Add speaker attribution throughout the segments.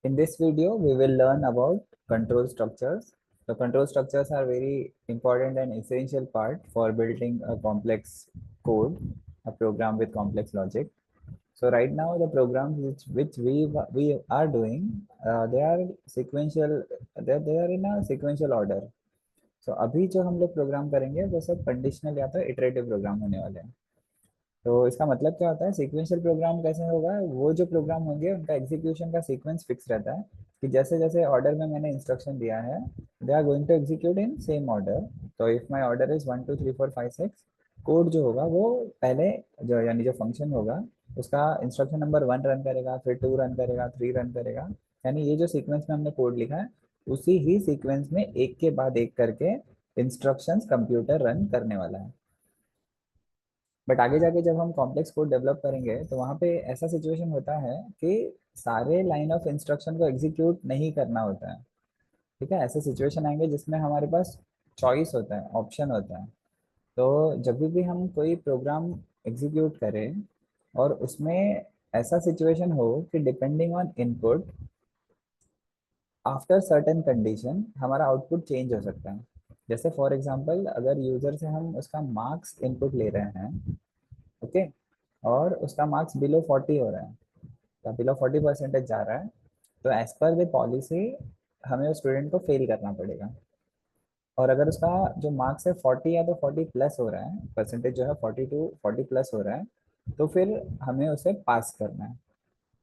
Speaker 1: In this video, we will learn about control structures. The control structures are very important and essential part for building a complex code, a program with complex logic. So right now, the programs which we are doing, they are sequential. They are in a sequential order. So अभी जो हम लोग programme करेंगे वो सब conditional या तो iterative programme होने वाले हैं। तो इसका मतलब क्या होता है, सीक्वेंशियल प्रोग्राम कैसे होगा, वो जो प्रोग्राम होंगे उनका एग्जीक्यूशन का सीक्वेंस फिक्स रहता है कि जैसे जैसे ऑर्डर में मैंने इंस्ट्रक्शन दिया है, they are going to execute in same order. तो if my order is 1 2 3 4 5 6, code जो होगा वो पहले जो यानी जो फंक्शन होगा उसका इंस्ट्रक्शन नंबर 1 रन करेगा, फिर 2 रन करेगा, 3 रन करेगा। यानी ये जो सीक्वेंस में हमने कोड लिखा है उसी ही सीक्वेंस में एक के बाद एक करके इंस्ट्रक्शंस कंप्यूटर रन करने वाला है। बट आगे जाके जब हम कॉम्प्लेक्स कोड डेवलप करेंगे तो वहाँ पे ऐसा सिचुएशन होता है कि सारे लाइन ऑफ इंस्ट्रक्शन को एग्जीक्यूट नहीं करना होता है। ठीक है, ऐसे सिचुएशन आएंगे जिसमें हमारे पास चॉइस होता है, ऑप्शन होता है। तो जब भी हम कोई प्रोग्राम एग्जीक्यूट करें और उसमें ऐसा सिचुएशन हो कि depending on input after certain condition हमारा आउटपुट चेंज हो सकता है। जैसे फॉर एग्जांपल अगर यूजर से हम उसका मार्क्स इनपुट ले रहे हैं, ओके, और उसका मार्क्स बिलो 40 हो रहा है या बिलो 40% जा रहा है, तो एज पर द पॉलिसी हमें उस स्टूडेंट को फेल करना पड़ेगा। और अगर उसका जो मार्क्स है 40 या तो 40 प्लस हो रहा है, परसेंटेज जो है 42 40 प्लस हो रहा है, तो फिर हमें उसे पास करना है।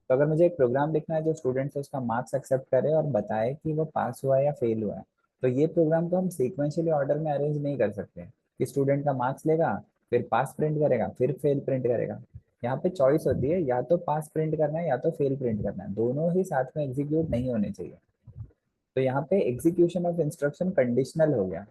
Speaker 1: तो अगर मुझे एक प्रोग्राम लिखना है जो स्टूडेंट से उसका मार्क्स एक्सेप्ट करे और बताए कि वो पास हुआ है या फेल हुआ है, तो ये प्रोग्राम को हम सीक्वेंशियली ऑर्डर में अरेंज नहीं कर सकते कि स्टूडेंट का मार्क्स लेगा, फिर पास प्रिंट करेगा, फिर फेल प्रिंट करेगा। यहाँ पे चॉइस होती है, या तो पास प्रिंट करना है या तो फेल प्रिंट करना है, दोनों ही साथ में एग्जीक्यूट नहीं होने चाहिए। तो यहाँ पे एग्जीक्यूशन ऑफ इंस्ट्रक्शन कंडीशनल हो गया।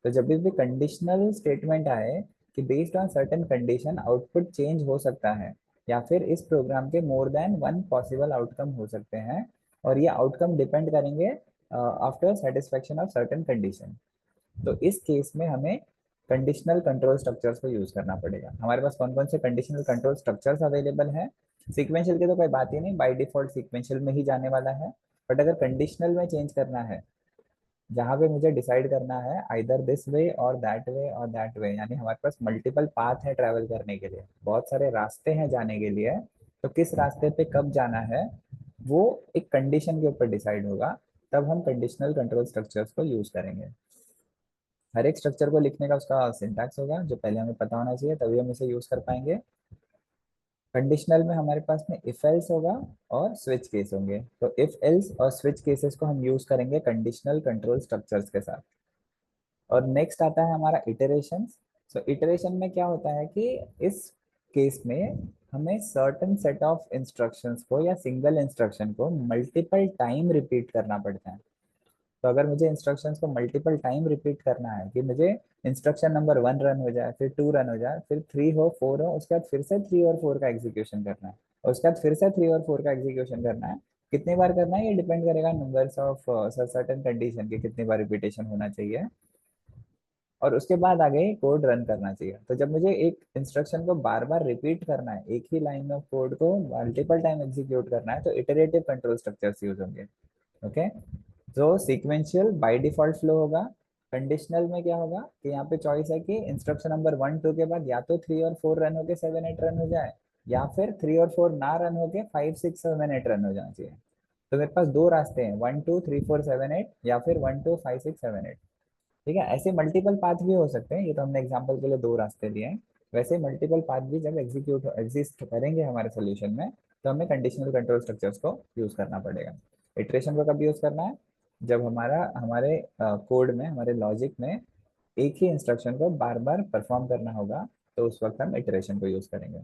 Speaker 1: तो जब भी कंडीशनल स्टेटमेंट आए कि based on certain condition output change हो सकता है, या फिर इस प्रोग्राम के more than one possible outcome हो सकते हैं, और ये आउटकम डिपेंड करेंगे after satisfaction of certain condition, तो इस केस में हमें कंडीशनल कंट्रोल स्ट्रक्चर्स को यूज करना पड़ेगा। हमारे पास कौन कौन से कंडीशनल कंट्रोल स्ट्रक्चर्स अवेलेबल हैं? सीक्वेंशियल की तो कोई बात ही नहीं, बाय डिफॉल्ट सीक्वेंशियल में ही जाने वाला है। बट अगर कंडीशनल में चेंज करना है, जहाँ पे मुझे डिसाइड करना है आइदर दिस वे और दैट वे, यानी हमारे पास मल्टीपल पाथ है ट्रैवल करने के लिए, बहुत सारे रास्ते हैं जाने के लिए, तो किस रास्ते पे कब जाना है वो एक कंडीशन के ऊपर डिसाइड होगा। तब हम कंडीशनल कंट्रोल स्ट्रक्चर्स को यूज करेंगे। हर एक स्ट्रक्चर को लिखने का उसका सिंटैक्स होगा जो पहले हमें पता होना चाहिए, तभी हम इसे यूज कर पाएंगे। कंडीशनल में हमारे पास में इफ एल्स होगा और स्विच केस होंगे, तो इफ एल्स और स्विच केसेस को हम यूज करेंगे कंडीशनल कंट्रोल स्ट्रक्चर्स के साथ। और नेक्स्ट आता है हमारा इटरेशन। सो इटरेशन में क्या होता है कि इस केस में हमें सर्टेन सेट ऑफ इंस्ट्रक्शंस को या सिंगल इंस्ट्रक्शन को मल्टीपल टाइम रिपीट करना पड़ता है। तो अगर मुझे इंस्ट्रक्शंस को मल्टीपल टाइम रिपीट करना है कि मुझे इंस्ट्रक्शन नंबर 1 रन हो जाए, फिर 2 रन हो जाए, फिर 3 हो, 4 हो, उसके बाद फिर से 3 और 4 का एग्जीक्यूशन करना है, और उसके बाद फिर से 3 और 4 का एग्जीक्यूशन करना है, कितनी बार करना है ये डिपेंड करेगा नंबर्स ऑफ सर्टेन कंडीशन की कितनी बार रिपीटेशन होना चाहिए, और उसके बाद आगे कोड रन करना चाहिए। तो जब मुझे एक इंस्ट्रक्शन को बार बार रिपीट करना है, एक ही लाइन ऑफ कोड को मल्टीपल टाइम एग्जीक्यूट करना है, तो इटरेटिव कंट्रोल स्ट्रक्चर्स यूज होंगे। ओके, तो सीक्वेंशियल बाय डिफॉल्ट फ्लो होगा। कंडीशनल में क्या होगा कि यहाँ पे चॉइस है कि इंस्ट्रक्शन नंबर 1 2 के बाद या तो 3 और 4 रन होके 7 8 रन हो जाए, या फिर 3 और 4 ना रन होके 5 6 7 8 रन हो जाना चाहिए। तो मेरे पास दो रास्ते हैं, 1 2 3 4 7 8 या फिर 1 2 5 6 7 8। ठीक है, ऐसे मल्टीपल पाथ भी हो सकते हैं, ये तो हमने एग्जांपल के लिए दो रास्ते दिए हैं। वैसे मल्टीपल पाथ भी जब एग्जीक्यूट एग्जिस्ट करेंगे हमारे सोल्यूशन में, तो हमें कंडीशनल कंट्रोल स्ट्रक्चर्स को यूज करना पड़ेगा। इटरेशन को कब यूज करना है? जब हमारे कोड में, हमारे लॉजिक में एक ही इंस्ट्रक्शन को बार बार परफॉर्म करना होगा, तो उस वक्त हम इटरेशन को यूज करेंगे।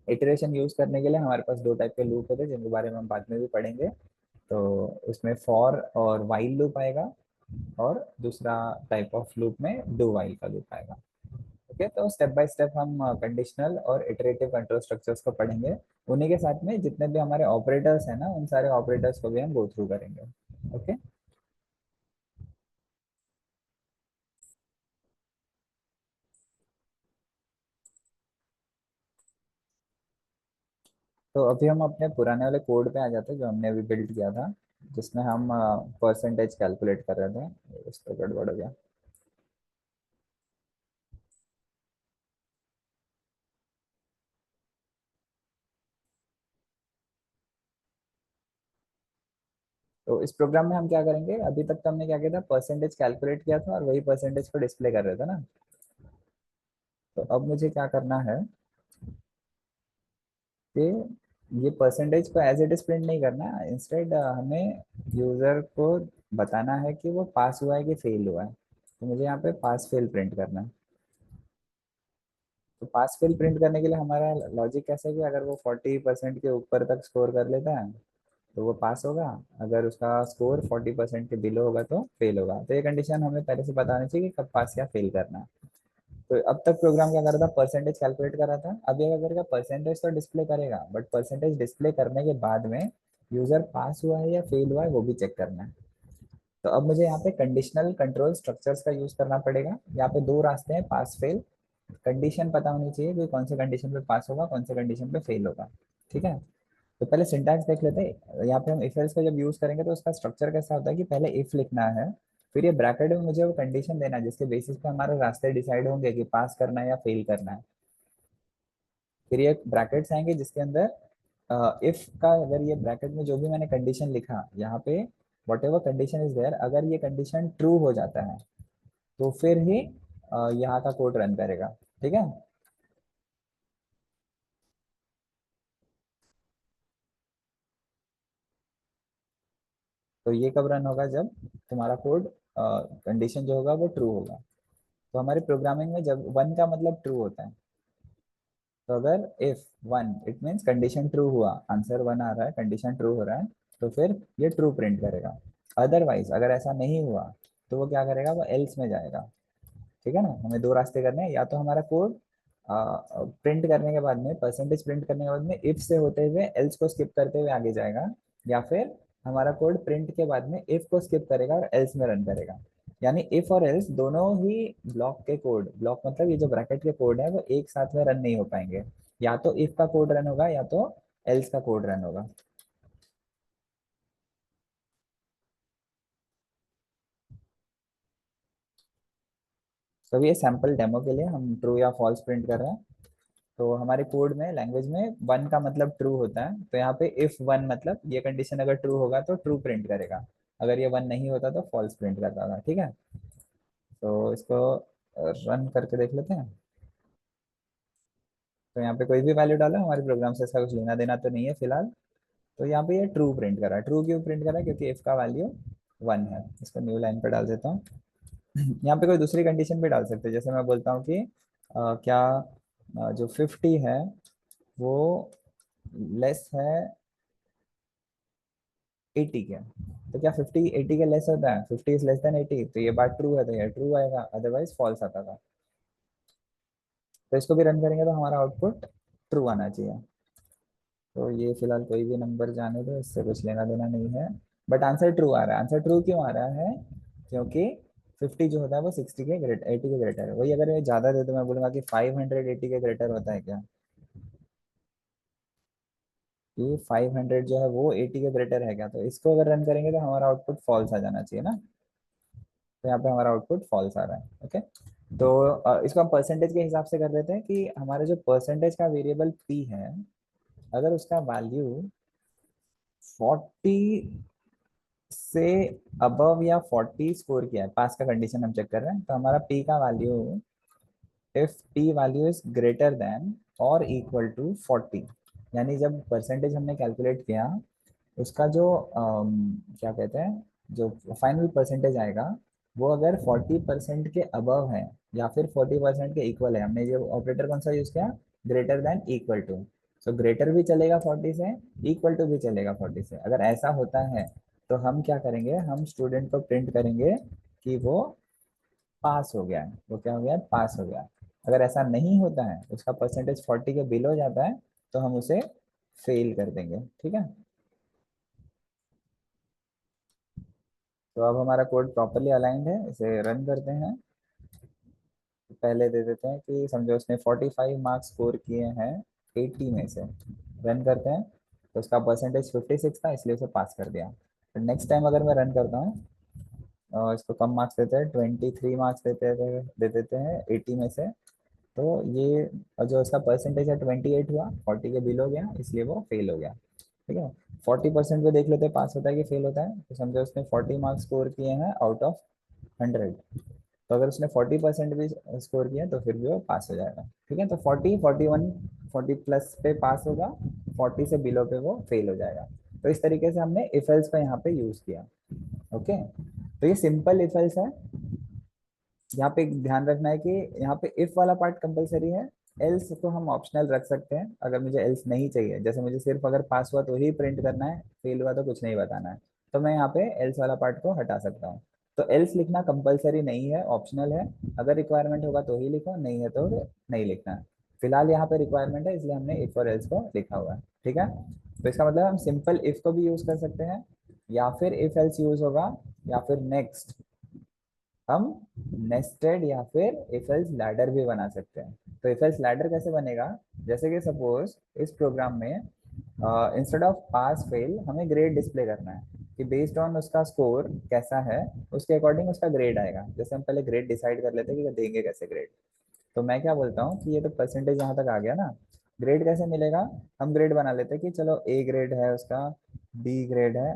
Speaker 1: इटरेशन यूज करने के लिए हमारे पास दो टाइप के लूप होते हैं जिनके बारे में हम बाद में भी पढ़ेंगे। तो उसमें फॉर और वाइल लूप आएगा, और दूसरा टाइप ऑफ लूप में डू वाइल का लूप आएगा। ओके, तो स्टेप बाय स्टेप हम कंडीशनल और इटरेटिव कंट्रोल स्ट्रक्चर्स को पढ़ेंगे। उन्हीं के साथ में जितने भी हमारे ऑपरेटर्स हैं ना, उन सारे ऑपरेटर्स को भी हम गो थ्रू करेंगे। ओके, तो अभी हम अपने पुराने वाले कोड पे आ जाते हैं जो हमने अभी बिल्ड किया था, जिसमें हम परसेंटेज कैलकुलेट कर रहे थे। इस तो गड़बड़ हो गया। तो इस प्रोग्राम में हम क्या करेंगे, अभी तक तो हमने क्या किया था, परसेंटेज कैलकुलेट किया था और वही परसेंटेज को डिस्प्ले कर रहे थे ना। तो अब मुझे क्या करना है कि ये परसेंटेज को एज इट इज प्रिंट नहीं करना, इंस्टेड हमें यूजर को बताना है कि वो पास हुआ है कि फेल हुआ है। तो मुझे यहाँ पे पास फेल प्रिंट करना है। तो पास फेल प्रिंट करने के लिए हमारा लॉजिक कैसा है कि अगर वो 40% के ऊपर तक स्कोर कर लेता है तो वो पास होगा, अगर उसका स्कोर 40% के बिलो होगा तो फेल होगा। तो ये कंडीशन हमें पहले से बतानी चाहिए कि कब पास या फेल करना है। तो अब तक प्रोग्राम क्या कर रहा था, परसेंटेज कैलकुलेट कर रहा था। अब ये क्या करेगा, परसेंटेज तो डिस्प्ले करेगा, बट परसेंटेज डिस्प्ले करने के बाद में यूजर पास हुआ है या फेल हुआ है वो भी चेक करना है। तो अब मुझे यहाँ पे कंडीशनल कंट्रोल स्ट्रक्चर्स का यूज करना पड़ेगा। यहाँ पे दो रास्ते हैं, पास फेल। कंडीशन पता होनी चाहिए कि कौन से कंडीशन पे पास होगा, कौन से कंडीशन पे फेल होगा। ठीक है। तो पहले सिंटैक्स देख लेते हैं। यहाँ पे हम इफ एल्स का जब यूज करेंगे तो उसका स्ट्रक्चर कैसा होता है कि पहले इफ लिखना है, फिर ये ब्रैकेट में मुझे वो कंडीशन देना है जिसके बेसिस पे हमारे रास्ते डिसाइड होंगे कि पास करना है या फेल करना है। फिर ये ब्रैकेट्स आएंगे जिसके अंदर इफ का, अगर ये ब्रैकेट में जो भी मैंने कंडीशन लिखा यहाँ पे, whatever condition is there, अगर ये कंडीशन ट्रू हो जाता है तो फिर ही यहाँ का कोड रन करेगा। ठीक है। तो ये कब रन होगा, जब तुम्हारा कोड कंडीशन जो होगा वो ट्रू होगा। तो हमारी प्रोग्रामिंग में जब वन का मतलब ट्रू होता है, तो अगर if one it means condition true हुआ, आंसर वन आ रहा है, कंडीशन ट्रू हो रहा है, तो फिर ये ट्रू प्रिंट करेगा। अदरवाइज अगर ऐसा नहीं हुआ तो वो क्या करेगा, वो एल्स में जाएगा। ठीक है ना। हमें दो रास्ते करने हैं, या तो हमारा कोड प्रिंट करने के बाद में, परसेंटेज प्रिंट करने के बाद में इफ से होते हुए एल्स को स्किप करते हुए आगे जाएगा, या फिर हमारा कोड प्रिंट के बाद में इफ को स्किप करेगा और एल्स में रन करेगा। यानी इफ और एल्स दोनों ही ब्लॉक के कोड, ब्लॉक मतलब ये जो ब्रैकेट के कोड है वो एक साथ में रन नहीं हो पाएंगे। या तो इफ का कोड रन होगा या तो एल्स का कोड रन होगा। तो ये सैंपल डेमो के लिए हम ट्रू या फॉल्स प्रिंट कर रहे हैं। तो हमारे कोड में, लैंग्वेज में वन का मतलब ट्रू होता है, तो यहाँ पे इफ वन मतलब ये कंडीशन अगर ट्रू होगा तो ट्रू प्रिंट करेगा, अगर ये वन नहीं होता तो फॉल्स प्रिंट करता था। ठीक है। तो इसको रन करके देख लेते हैं। तो यहाँ पे कोई भी वैल्यू डाला, हमारे प्रोग्राम से इसका कुछ लेना देना तो नहीं है फिलहाल। तो यहाँ पे ये ट्रू प्रिंट करा है। ट्रू क्यों प्रिंट करा है, क्योंकि इफ का वैल्यू वन है। इसको न्यू लाइन पे डाल देता हूँ। यहाँ पे कोई दूसरी कंडीशन भी डाल सकते हैं, जैसे मैं बोलता हूँ कि क्या जो 50 है वो लेस है 80 के। तो क्या 50 80 के लेस होता है, 50 इज लेस देन 80, तो ये बात ट्रू है तो ये ट्रू आएगा, अदरवाइज फॉल्स आता था। तो इसको भी रन करेंगे तो हमारा आउटपुट ट्रू आना चाहिए। तो ये फिलहाल कोई भी नंबर जाने दो, इससे कुछ लेना देना नहीं है। बट आंसर ट्रू आ रहा है। आंसर ट्रू क्यों आ रहा है, क्योंकि 50 जो होता है वो 60 के ग्रेटर, 80 के ग्रेटर है। वही अगर मैं ज्यादा दे तो मैं बोलूंगा कि 580 के ग्रेटर होता है क्या, कि 500 जो है वो 80 के ग्रेटर है क्या। तो इसको अगर रन करेंगे तो हमारा आउटपुट फॉल्स आ जाना चाहिए ना। तो यहाँ पे हमारा आउटपुट फॉल्स आ रहा है। ओके। तो इसको हम परसेंटेज के हिसाब से कर देते हैं कि हमारे जो परसेंटेज का वेरिएबल p है, अगर उसका वैल्यू 40 से अबव या 40 स्कोर किया है, पास का कंडीशन हम चेक कर रहे हैं, तो हमारा p का value, if p value is greater than और इक्वल टू 40, यानी जब परसेंटेज हमने कैलकुलेट किया उसका जो क्या कहते हैं, जो फाइनल परसेंटेज आएगा वो अगर 40% के अबव है या फिर 40% के इक्वल है, हमने जो ऑपरेटर कौन सा यूज किया, greater than equal to. So greater भी चलेगा 40 से, इक्वल टू भी चलेगा 40 से। अगर ऐसा होता है तो हम क्या करेंगे, हम स्टूडेंट को प्रिंट करेंगे कि वो पास हो गया है। वो क्या हो गया है, पास हो गया है। अगर ऐसा नहीं होता है, उसका परसेंटेज 40 के बिलो जाता है, तो हम उसे फेल कर देंगे। ठीक है। तो अब हमारा कोड प्रॉपरली अलाइंड है, इसे रन करते हैं। पहले दे देते हैं कि समझो उसने 45 मार्क्स स्कोर किए हैं 80 में से। रन करते हैं तो उसका परसेंटेज 56 था, इसलिए उसे पास कर दिया। फिर नेक्स्ट टाइम अगर मैं रन करता हूँ और इसको कम मार्क्स देते हैं, 23 मार्क्स दे देते हैं 80 में से, तो ये जो इसका परसेंटेज है 28 हुआ, 40 के बिलो गया, इसलिए वो फेल हो गया। ठीक है, 40% पे देख लेते हैं पास होता है कि फेल होता है। तो समझो उसने 40 मार्क्स स्कोर किए हैं आउट ऑफ 100, तो अगर उसने 40% भी स्कोर किया तो फिर भी वो पास हो जाएगा। ठीक है, तो 40, 41, 40 प्लस पे पास होगा, 40 से बिलो पे वो फेल हो जाएगा। तो इस तरीके से हमने इफ एल्स का यहाँ पे यूज किया। ओके, तो ये सिंपल इफ एल्स है। यहाँ पे एक ध्यान रखना है कि यहाँ पे इफ वाला पार्ट कंपलसरी है, एल्स को हम ऑप्शनल रख सकते हैं अगर मुझे एल्स नहीं चाहिए। जैसे मुझे सिर्फ अगर पास हुआ तो ही प्रिंट करना है, फेल हुआ तो कुछ नहीं बताना है, तो मैं यहाँ पे एल्स वाला पार्ट को हटा सकता हूँ। तो एल्स लिखना कंपलसरी नहीं है, ऑप्शनल है। अगर रिक्वायरमेंट होगा तो ही लिखो, नहीं है तो नहीं लिखना है। फिलहाल यहाँ पे रिक्वायरमेंट है, इसलिए हमने इफ और एल्स को लिखा हुआ है। ठीक है, तो इसका मतलब हम सिंपल इफ को भी यूज कर सकते हैं, या फिर इफ एल्स यूज होगा, या फिर नेक्स्ट हम नेस्टेड या फिर इफ एल्स लैडर भी बना सकते हैं। तो इफ एल्स लैडर कैसे बनेगा, जैसे कि सपोज इस प्रोग्राम में इंस्टेड ऑफ पास फेल हमें ग्रेड डिस्प्ले करना है, कि बेस्ड ऑन उसका स्कोर कैसा है उसके अकॉर्डिंग उसका ग्रेड आएगा। जैसे हम पहले ग्रेड डिसाइड कर लेते हैं कि देंगे कैसे ग्रेड। तो मैं क्या बोलता हूँ कि ये तो परसेंटेज यहाँ तक आ गया ना, ग्रेड कैसे मिलेगा। हम ग्रेड बना लेते हैं कि चलो ए ग्रेड है उसका, बी ग्रेड है।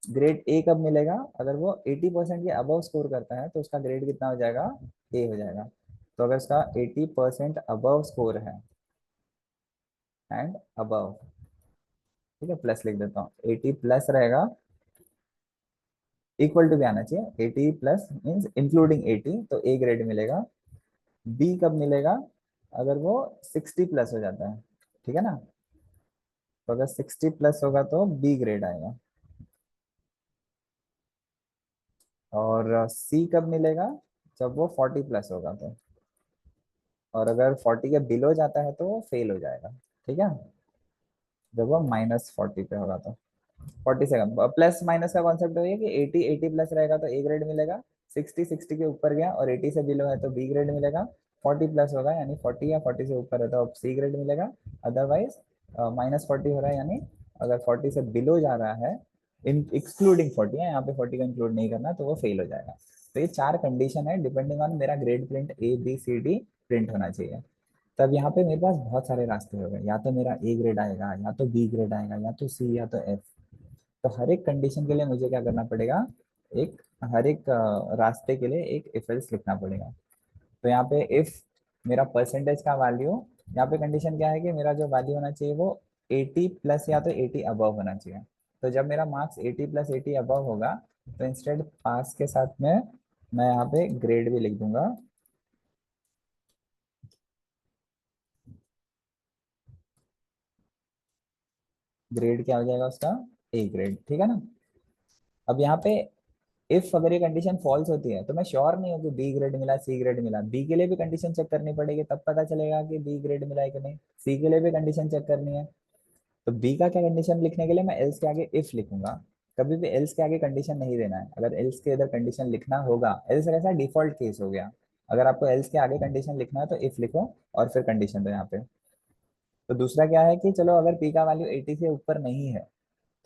Speaker 1: ग्रेड ए कब मिलेगा, अगर वो 80% के अबव स्कोर करता है तो उसका ग्रेड कितना हो जाएगा, ए हो जाएगा। तो अगर उसका 80% अबव स्कोर है एंड अबव, ठीक है, प्लस लिख देता हूँ, 80 प्लस रहेगा, इक्वल टू भी आना चाहिए, 80 प्लस मीन्स इंक्लूडिंग 80, तो ए ग्रेड मिलेगा। बी कब मिलेगा, अगर वो 60 प्लस हो जाता है, ठीक है ना। तो अगर 60 प्लस होगा तो बी ग्रेड आएगा। और सी कब मिलेगा, जब वो 40 प्लस होगा तो। और अगर 40 के बिलो जाता है तो वो फेल हो जाएगा। ठीक है, जब वो -40 पे होगा तो। 40 से कम, प्लस माइनस का कॉन्सेप्ट है कि 80 प्लस रहेगा तो ए ग्रेड मिलेगा, 60 के ऊपर गया और 80 से बिलो है तो बी ग्रेड मिलेगा, 40 प्लस होगा यानी 40 या 40 से ऊपर है तो सी ग्रेड मिलेगा। अदरवाइज -40 हो रहा है, यानी अगर 40 से बिलो जा रहा है, इन एक्सक्लूडिंग 40 है, यहाँ पे 40 को इंक्लूड नहीं करना, तो वो फेल हो जाएगा। तो ये चार कंडीशन है, डिपेंडिंग ऑन मेरा grade print A B C D print होना चाहिए। तब यहाँ पे मेरे पास बहुत सारे रास्ते हो गए, या तो मेरा ए ग्रेड आएगा, या तो बी ग्रेड आएगा, या तो सी, या तो एफ। तो हर एक कंडीशन के लिए मुझे क्या करना पड़ेगा, एक हर एक रास्ते के लिए एक इफ एल्स लिखना पड़ेगा। तो यहाँ पे इफ मेरा परसेंटेज का वैल्यू, यहाँ पे कंडीशन क्या है कि मेरा जो वैल्यू होना चाहिए वो 80 प्लस या तो 80 अबव होना चाहिए। तो जब मेरा मार्क्स 80 प्लस 80 अबव होगा, तो इंस्टेड पास के साथ में मैं यहाँ पे ग्रेड भी लिख दूंगा। ग्रेड क्या हो जाएगा उसका, ए ग्रेड। ठीक है ना। अब यहाँ पे इफ अगर ये कंडीशन फॉल्स होती है तो मैं श्योर नहीं हूँ कि बी ग्रेड मिला सी ग्रेड मिला, बी के लिए भी कंडीशन चेक करनी पड़ेगी, तब पता चलेगा कि बी ग्रेड मिला है कि नहीं। सी के लिए भी कंडीशन चेक करनी है। तो बी का क्या कंडीशन लिखने के लिए मैं एल्स के आगे इफ लिखूंगा। कभी भी एल्स के आगे कंडीशन नहीं देना है। अगर एल्स के इधर कंडीशन लिखना होगा, एल्स ऐसा डिफॉल्ट केस हो गया, अगर आपको एल्स के आगे कंडीशन लिखना है तो इफ लिखो और फिर कंडीशन दो यहाँ पे। तो दूसरा क्या है कि चलो अगर पी का वैल्यू 80 से ऊपर नहीं है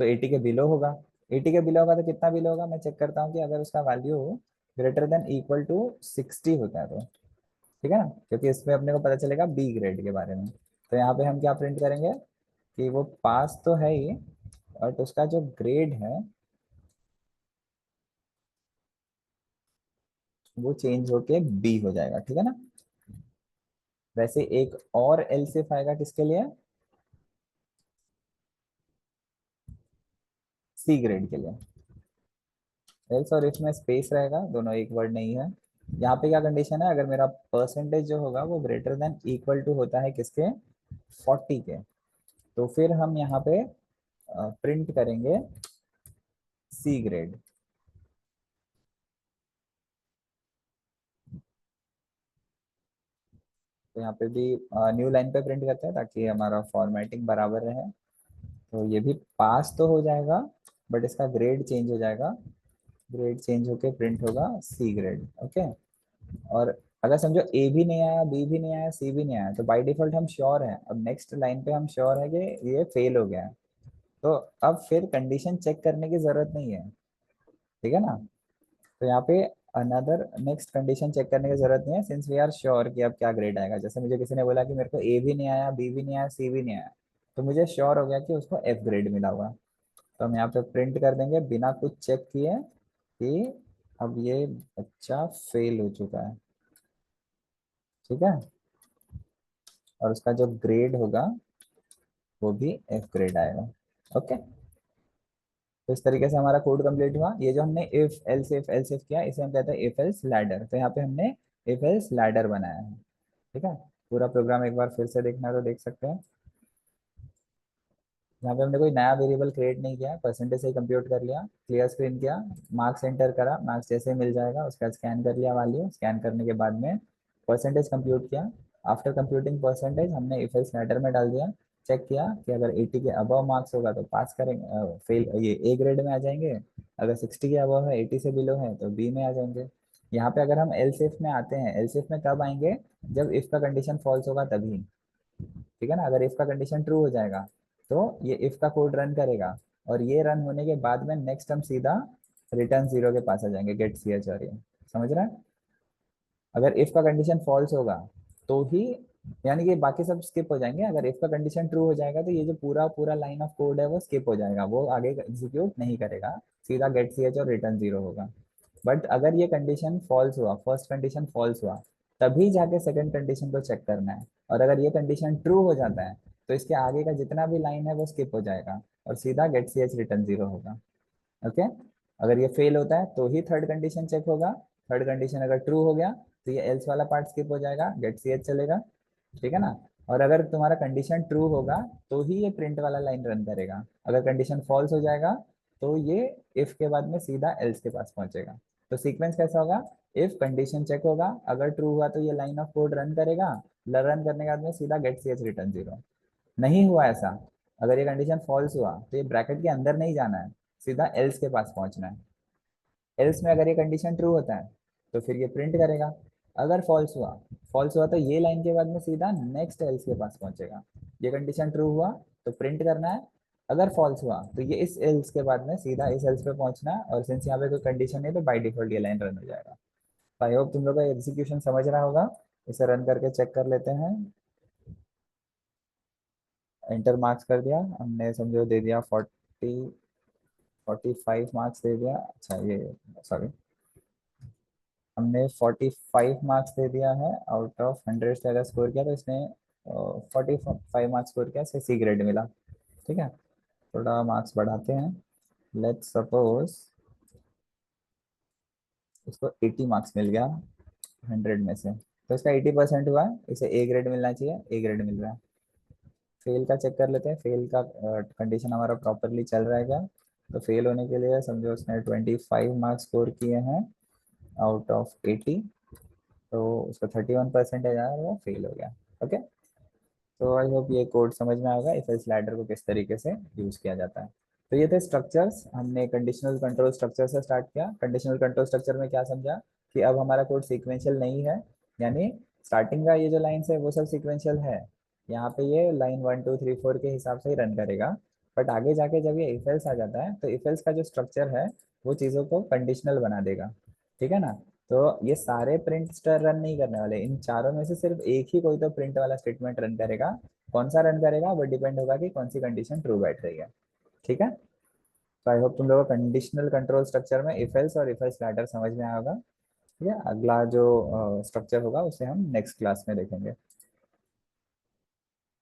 Speaker 1: तो 80 के बिलो होगा। 80 के बिलो होगा तो कितना बिलो होगा, मैं चेक करता हूँ कि अगर उसका value greater than equal to 60 होता है तो। ठीक है ना, क्योंकि इसमें अपने को पता चलेगा बी ग्रेड के बारे में। तो यहाँ पे हम क्या प्रिंट करेंगे कि वो पास तो है ही, बट उसका जो ग्रेड है वो चेंज होके बी हो जाएगा। ठीक है ना। वैसे एक और एलसीएफ आएगा किसके लिए, सी ग्रेड के लिए। एल्स और इफ में स्पेस रहेगा, दोनों एक वर्ड नहीं है। यहाँ पे क्या कंडीशन है, अगर मेरा परसेंटेज जो होगा वो ग्रेटर देन इक्वल टू होता है किसके, 40 के, तो फिर हम यहाँ पे प्रिंट करेंगे सी ग्रेड। तो यहाँ पे भी न्यू लाइन पे प्रिंट करते हैं ताकि हमारा फॉर्मेटिंग बराबर रहे। तो ये भी पास तो हो जाएगा, बट इसका ग्रेड चेंज हो जाएगा, ग्रेड चेंज होके प्रिंट होगा सी ग्रेड। ओके। और अगर समझो ए भी नहीं आया, बी भी नहीं आया, सी भी नहीं आया, तो बाय डिफॉल्ट हम श्योर हैं, अब नेक्स्ट लाइन पे हम श्योर है कि ये फेल हो गया है। तो अब फिर कंडीशन चेक करने की जरूरत नहीं है, ठीक है ना। तो यहाँ पे अनदर नेक्स्ट कंडीशन चेक करने की जरूरत नहीं है, सिंस वी आर श्योर कि अब क्या ग्रेड आएगा। जैसे मुझे किसी ने बोला कि मेरे को ए भी नहीं आया, बी भी नहीं आया, सी भी नहीं आया, तो मुझे श्योर हो गया कि उसको एफ ग्रेड मिला हुआ। तो हम यहाँ पे प्रिंट कर देंगे बिना कुछ चेक किए कि अब ये बच्चा फेल हो चुका है, ठीक है। और उसका जो ग्रेड होगा वो भी एफ ग्रेड आएगा। ओके, तो इस तरीके से हमारा कोड कंप्लीट हुआ। ये जो हमने इफ एल्स इफ किया, इसे हम कहते हैं इफ एल्स लैडर। तो यहाँ पे हमने इफ एल्स लैडर बनाया है, ठीक है। पूरा प्रोग्राम एक बार फिर से देखना है तो देख सकते हैं। यहाँ पे हमने कोई नया वेरिएबल क्रिएट नहीं किया, परसेंटेज से ही कंप्यूट कर लिया, क्लियर स्क्रीन किया, मार्क्स एंटर करा, मार्क्स जैसे ही मिल जाएगा उसका स्कैन कर लिया वैल्यू, स्कैन करने के बाद में परसेंटेज कंप्यूट किया। आफ्टर कंप्यूटिंग परसेंटेज हमने इफ एल्स लेटर में डाल दिया, चेक किया कि अगर 80 के अबव मार्क्स होगा तो पास करेंगे, फेल ये ए ग्रेड में आ जाएंगे। अगर 60 के अबव है, 80 से बिलो है तो बी में आ जाएंगे। यहाँ पे अगर हम एल्स इफ में आते हैं, एल्स इफ में कब आएंगे, जब इफ का कंडीशन फॉल्स होगा तभी, ठीक है ना। अगर इफ का कंडीशन ट्रू हो जाएगा तो ये इफ का कोड रन करेगा, और ये रन होने के बाद में नेक्स्ट हम सीधा रिटर्न जीरो के पास आ जाएंगे, गेट सी एच। और ये समझ रहा है, अगर इफ का कंडीशन फॉल्स होगा तो ही, यानी कि बाकी सब स्किप हो जाएंगे। अगर इफ का कंडीशन ट्रू हो जाएगा तो ये जो पूरा पूरा लाइन ऑफ कोड है वो स्किप हो जाएगा, वो आगे एग्जीक्यूट नहीं करेगा, सीधा गेट सी एच और रिटर्न जीरो होगा। बट अगर ये कंडीशन फॉल्स हुआ, फर्स्ट कंडीशन फॉल्स हुआ, तभी जाके सेकंड कंडीशन को चेक करना है। और अगर ये कंडीशन ट्रू हो जाता है तो इसके आगे का जितना भी लाइन है वो स्किप हो जाएगा और सीधा get C H return zero होगा। ओके, अगर ये फेल होता है तो ही थर्ड कंडीशन चेक होगा। थर्ड कंडीशन अगर ट्रू हो गया तो ये एल्स वाला पार्ट स्किप हो जाएगा, गेट सी एच चलेगा, ठीक है ना। और अगर तुम्हारा कंडीशन ट्रू होगा तो ही ये प्रिंट वाला लाइन रन करेगा। अगर कंडीशन फॉल्स हो जाएगा तो ये इफ के बाद में सीधा एल्स के पास पहुंचेगा। तो सीक्वेंस कैसा होगा, इफ कंडीशन चेक होगा, अगर ट्रू हुआ तो ये लाइन ऑफ कोड रन करेगा, रन करने के बाद में सीधा get C H return zero. नहीं हुआ ऐसा, अगर ये कंडीशन फॉल्स हुआ तो ये ब्रैकेट के अंदर नहीं जाना है, सीधा एल्स के पास पहुंचना है। एल्स में अगर ये कंडीशन ट्रू होता है तो फिर ये प्रिंट करेगा। अगर फॉल्स हुआ तो ये लाइन के बाद में सीधा नेक्स्ट एल्स के पास पहुंचेगा। ये कंडीशन ट्रू हुआ तो प्रिंट करना है, अगर फॉल्स हुआ तो ये इस एल्स के बाद में सीधा इस एल्स पे पहुंचना है, और सिंस यहाँ पे कोई कंडीशन नहीं तो बाय डिफॉल्ट ये लाइन रन हो जाएगा। आई होप तुम लोग का एग्जीक्यूशन समझ रहा होगा। इसे रन करके चेक कर लेते हैं। इंटर मार्क्स कर दिया हमने, समझो दे दिया 45 मार्क्स दे दिया। अच्छा ये, सॉरी, हमने 45 मार्क्स दे दिया है, आउट ऑफ 100 से अगर स्कोर किया तो इसने 45 मार्क्स स्कोर किया, इसे सी ग्रेड मिला, ठीक है। थोड़ा मार्क्स बढ़ाते हैं, लेट्स सपोज इसको 80 मार्क्स मिल गया 100 में से, तो इसका 80% हुआ है, इसे ए ग्रेड मिलना चाहिए, ए ग्रेड मिल रहा है। फेल का चेक कर लेते हैं, फेल का कंडीशन हमारा प्रॉपरली चल रहा है क्या। तो फेल होने के लिए समझो उसने 25 मार्क्स स्कोर किए हैं आउट ऑफ 80, तो उसका 31% आया, वो फेल हो गया। ओके, तो आई होप ये कोड समझ में आएगा, इफ एल्स लैडर को किस तरीके से यूज किया जाता है। तो ये थे स्ट्रक्चर्स, हमने कंडीशनल कंट्रोल स्ट्रक्चर से स्टार्ट किया। कंडीशनल कंट्रोल स्ट्रक्चर में क्या समझा कि अब हमारा कोड सीक्वेंशियल नहीं है, यानी स्टार्टिंग का ये जो लाइन्स है वो सब सीक्वेंशियल है, यहाँ पे ये लाइन 1 2 3 4 के हिसाब से ही रन करेगा। बट आगे जाके जब ये इफ एल्स आ जाता है तो इफ एल्स का जो स्ट्रक्चर है वो चीज़ों को कंडीशनल बना देगा, ठीक है ना। तो ये सारे प्रिंट स्टर रन नहीं करने वाले, इन चारों में से सिर्फ एक ही कोई तो प्रिंट वाला स्टेटमेंट रन करेगा। कौन सा रन करेगा वो डिपेंड होगा कि कौन सी कंडीशन ट्रू बैठ रही है, ठीक है। तो आई होप तुम लोगों को कंडीशनल कंट्रोल स्ट्रक्चर में इफ एल्स और इफ एल्स लैडर समझ में आया होगा, ठीक है। अगला जो स्ट्रक्चर होगा उसे हम नेक्स्ट क्लास में देखेंगे।